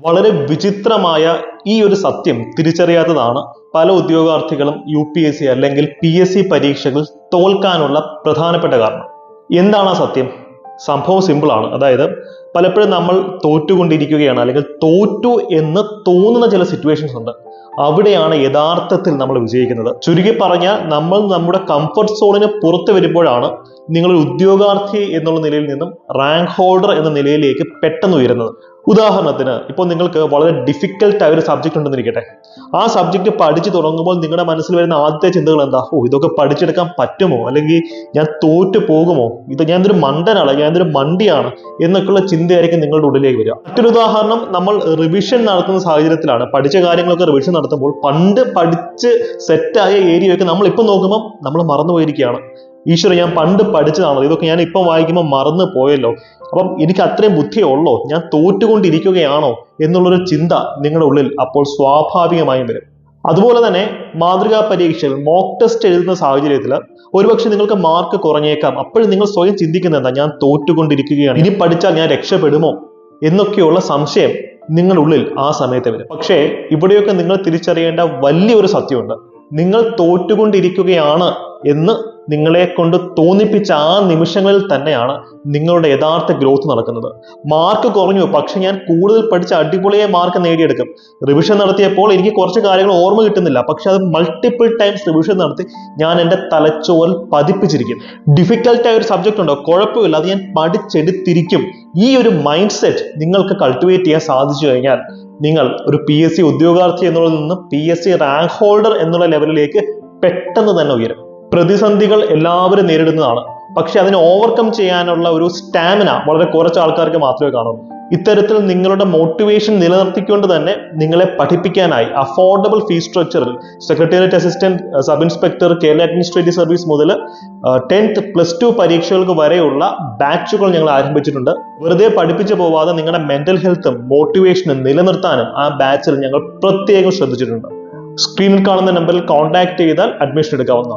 വളരെ വിചിത്രമായ ഈ ഒരു സത്യം തിരിച്ചറിയാത്തതാണ് പല ഉദ്യോഗാർത്ഥികളും UPSC അല്ലെങ്കിൽ PSC പരീക്ഷകൾ തോൽക്കാനുള്ള പ്രധാനപ്പെട്ട കാരണം. എന്താണ് ആ സത്യം? സംഭവം സിമ്പിൾ ആണ്. അതായത് പലപ്പോഴും നമ്മൾ തോറ്റുകൊണ്ടിരിക്കുകയാണ് അല്ലെങ്കിൽ തോറ്റു എന്ന് തോന്നുന്ന ചില സിറ്റുവേഷൻസ് ഉണ്ട്. അവിടെയാണ് യഥാർത്ഥത്തിൽ നമ്മൾ വിജയിക്കുന്നത്. ചുരുക്കി പറഞ്ഞാൽ നമ്മൾ നമ്മുടെ കംഫർട്ട് സോണിന് പുറത്ത് വരുമ്പോഴാണ് നിങ്ങൾ ഒരു ഉദ്യോഗാർത്ഥി എന്നുള്ള നിലയിൽ നിന്നും റാങ്ക് ഹോൾഡർ എന്ന നിലയിലേക്ക് പെട്ടെന്ന് ഉയരുന്നത്. ഉദാഹരണത്തിന് ഇപ്പോൾ നിങ്ങൾക്ക് വളരെ ഡിഫിക്കൽട്ട് ആയ ഒരു സബ്ജക്ട് ഉണ്ടെന്നിരിക്കട്ടെ. ആ സബ്ജക്ട് പഠിച്ചു തുടങ്ങുമ്പോൾ നിങ്ങളുടെ മനസ്സിൽ വരുന്ന ആദ്യത്തെ ചിന്തകൾ എന്താ? ഇതൊക്കെ പഠിച്ചെടുക്കാൻ പറ്റുമോ, അല്ലെങ്കിൽ ഞാൻ തോറ്റു പോകുമോ, ഞാനൊരു മണ്ടനാണ്, ഞാനൊരു മണ്ടിയാണ് എന്നൊക്കെയുള്ള ചിന്തയായിരിക്കും നിങ്ങളുടെ ഉള്ളിലേക്ക് വരിക. മറ്റൊരു ഉദാഹരണം, നമ്മൾ റിവിഷൻ നടത്തുന്ന സാഹചര്യത്തിലാണ്. പഠിച്ച കാര്യങ്ങളൊക്കെ റിവിഷൻ നടത്തുമ്പോൾ പണ്ട് പഠിച്ച് സെറ്റായ ഏരിയയൊക്കെ നമ്മൾ ഇപ്പം നോക്കുമ്പോൾ നമ്മൾ മറന്നുപോയിരിക്കുകയാണ്. ഈശ്വര, ഞാൻ പണ്ട് പഠിച്ചതാണല്ലോ, ഇതൊക്കെ ഞാൻ ഇപ്പം വായിക്കുമ്പോൾ മറന്നു പോയല്ലോ, അപ്പം എനിക്ക് അത്രയും ബുദ്ധിയേ ഉള്ളോ, ഞാൻ തോറ്റുകൊണ്ടിരിക്കുകയാണോ എന്നുള്ളൊരു ചിന്ത നിങ്ങളുടെ ഉള്ളിൽ അപ്പോൾ സ്വാഭാവികമായും വരും. അതുപോലെ തന്നെ മാതൃകാ പരീക്ഷയിൽ മോക്ക് ടെസ്റ്റ് എഴുതുന്ന സാഹചര്യത്തിൽ ഒരുപക്ഷെ നിങ്ങൾക്ക് മാർക്ക് കുറഞ്ഞേക്കാം. അപ്പോഴും നിങ്ങൾ സ്വയം ചിന്തിക്കുന്നത് എന്താ? ഞാൻ തോറ്റുകൊണ്ടിരിക്കുകയാണ്, ഇനി പഠിച്ചാൽ ഞാൻ രക്ഷപ്പെടുമോ എന്നൊക്കെയുള്ള സംശയം നിങ്ങളുടെ ഉള്ളിൽ ആ സമയത്ത് വരും. പക്ഷേ ഇവിടെയൊക്കെ നിങ്ങൾ തിരിച്ചറിയേണ്ട വലിയൊരു സത്യമുണ്ട്. നിങ്ങൾ തോറ്റുകൊണ്ടിരിക്കുകയാണ് എന്ന് നിങ്ങളെ കൊണ്ട് തോന്നിപ്പിച്ച ആ നിമിഷങ്ങളിൽ തന്നെയാണ് നിങ്ങളുടെ യഥാർത്ഥ ഗ്രോത്ത് നടക്കുന്നത്. മാർക്ക് കുറഞ്ഞു, പക്ഷെ ഞാൻ കൂടുതൽ പഠിച്ച അടിപൊളിയെ മാർക്ക് നേടിയെടുക്കും. റിവിഷൻ നടത്തിയപ്പോൾ എനിക്ക് കുറച്ച് കാര്യങ്ങൾ ഓർമ്മ കിട്ടുന്നില്ല, പക്ഷെ അത് മൾട്ടിപ്പിൾ ടൈംസ് റിവിഷൻ നടത്തി ഞാൻ എൻ്റെ തലച്ചോറിൽ പതിപ്പിച്ചിരിക്കും. ഡിഫിക്കൽട്ടായ ഒരു സബ്ജക്റ്റ് ഉണ്ടോ, കുഴപ്പമില്ല, അത് ഞാൻ പഠിച്ചെടുത്തിരിക്കും. ഈ ഒരു മൈൻഡ് സെറ്റ് നിങ്ങൾക്ക് കൾട്ടിവേറ്റ് ചെയ്യാൻ സാധിച്ചു കഴിഞ്ഞാൽ നിങ്ങൾ ഒരു PSC ഉദ്യോഗാർത്ഥി എന്നുള്ളതിൽ നിന്ന് PSC റാങ്ക് ഹോൾഡർ എന്നുള്ള ലെവലിലേക്ക് പെട്ടെന്ന് തന്നെ ഉയരും. പ്രതിസന്ധികൾ എല്ലാവരും നേരിടുന്നതാണ്, പക്ഷെ അതിനെ ഓവർകം ചെയ്യാനുള്ള ഒരു സ്റ്റാമിന വളരെ കുറച്ച് ആൾക്കാർക്ക് മാത്രമേ കാണുള്ളൂ. ഇത്തരത്തിൽ നിങ്ങളുടെ മോട്ടിവേഷൻ നിലനിർത്തിക്കൊണ്ട് തന്നെ നിങ്ങളെ പഠിപ്പിക്കാനായി അഫോർഡബിൾ ഫീസ് സ്ട്രക്ചറിൽ secretariat assistant, sub inspector, Kerala administrative service മുതൽ 10th +2 പരീക്ഷകൾക്ക് വരെയുള്ള ബാച്ചുകൾ ഞങ്ങൾ ആരംഭിച്ചിട്ടുണ്ട്. വെറുതെ പഠിപ്പിച്ചു പോവാതെ നിങ്ങളുടെ മെന്റൽ ഹെൽത്തും മോട്ടിവേഷനും നിലനിർത്താനും ആ ബാച്ചിൽ ഞങ്ങൾ പ്രത്യേകം ശ്രദ്ധിച്ചിട്ടുണ്ട്. സ്ക്രീനിൽ കാണുന്ന നമ്പറിൽ കോൺടാക്ട് ചെയ്താൽ അഡ്മിഷൻ എടുക്കാവുന്നതാണ്.